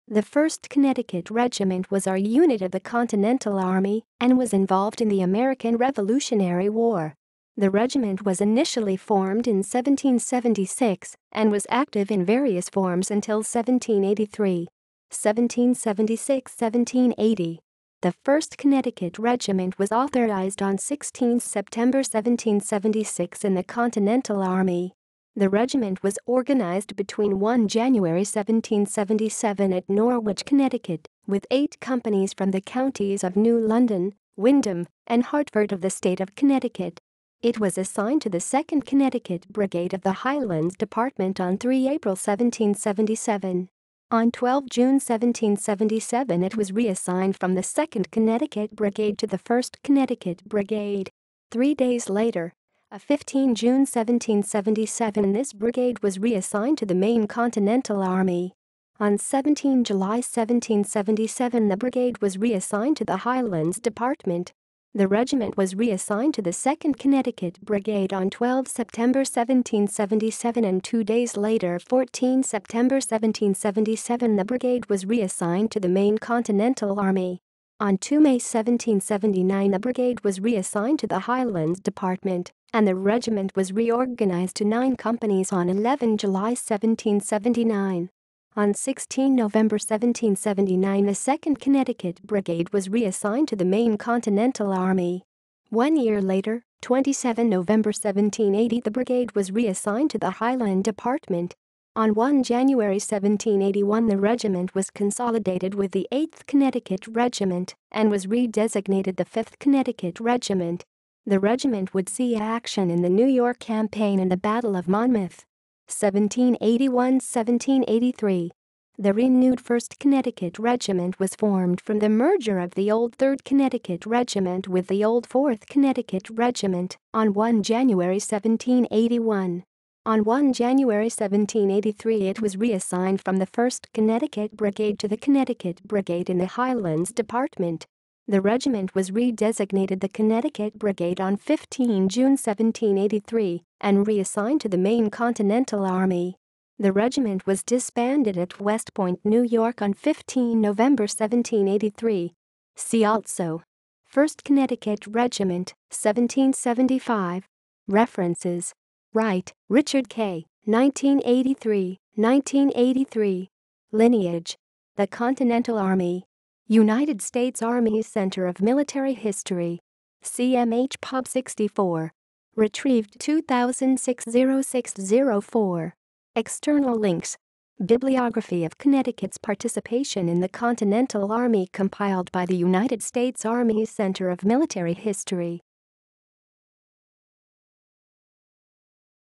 The 1st Connecticut Regiment was a unit of the Continental Army and was involved in the American Revolutionary War. The regiment was initially formed in 1776 and was active in various forms until 1783. 1776–1780. The 1st Connecticut Regiment was authorized on 16 September 1776 in the Continental Army. The regiment was organized between 1 January 1777 at Norwich, Connecticut, with 8 companies from the counties of New London, Windham, and Hartford of the state of Connecticut. It was assigned to the 2nd Connecticut Brigade of the Highlands Department on 3 April 1777. On 12 June 1777 it was reassigned from the 2nd Connecticut Brigade to the 1st Connecticut Brigade. 3 days later, on 15 June 1777 this brigade was reassigned to the main Continental Army. On 17 July 1777 the brigade was reassigned to the Highlands Department. The regiment was reassigned to the 2nd Connecticut Brigade on 12 September 1777 and 2 days later, 14 September 1777, the brigade was reassigned to the main Continental Army. On 2 May 1779 the brigade was reassigned to the Highlands Department, and the regiment was reorganized to 9 companies on 11 July 1779. On 16 November 1779 the 2nd Connecticut Brigade was reassigned to the main Continental Army. 1 year later, 27 November 1780 the brigade was reassigned to the Highland Department. On 1 January 1781 the regiment was consolidated with the 8th Connecticut Regiment and was redesignated the 5th Connecticut Regiment. The regiment would see action in the New York Campaign and the Battle of Monmouth. 1781–1783. The renewed 1st Connecticut Regiment was formed from the merger of the old 3rd Connecticut Regiment with the old 4th Connecticut Regiment on 1 January 1781. On 1 January 1783 it was reassigned from the 1st Connecticut Brigade to the Connecticut Brigade in the Highlands Department. The regiment was redesignated the Connecticut Brigade on 15 June 1783 and reassigned to the main Continental Army. The regiment was disbanded at West Point, New York on 15 November 1783. See also: 1st Connecticut Regiment, 1775. References: Wright, Richard K., 1983, 1983. Lineage: The Continental Army. United States Army Center of Military History. CMH Pub 64. Retrieved 2006-0604. External links: Bibliography of Connecticut's participation in the Continental Army compiled by the United States Army Center of Military History.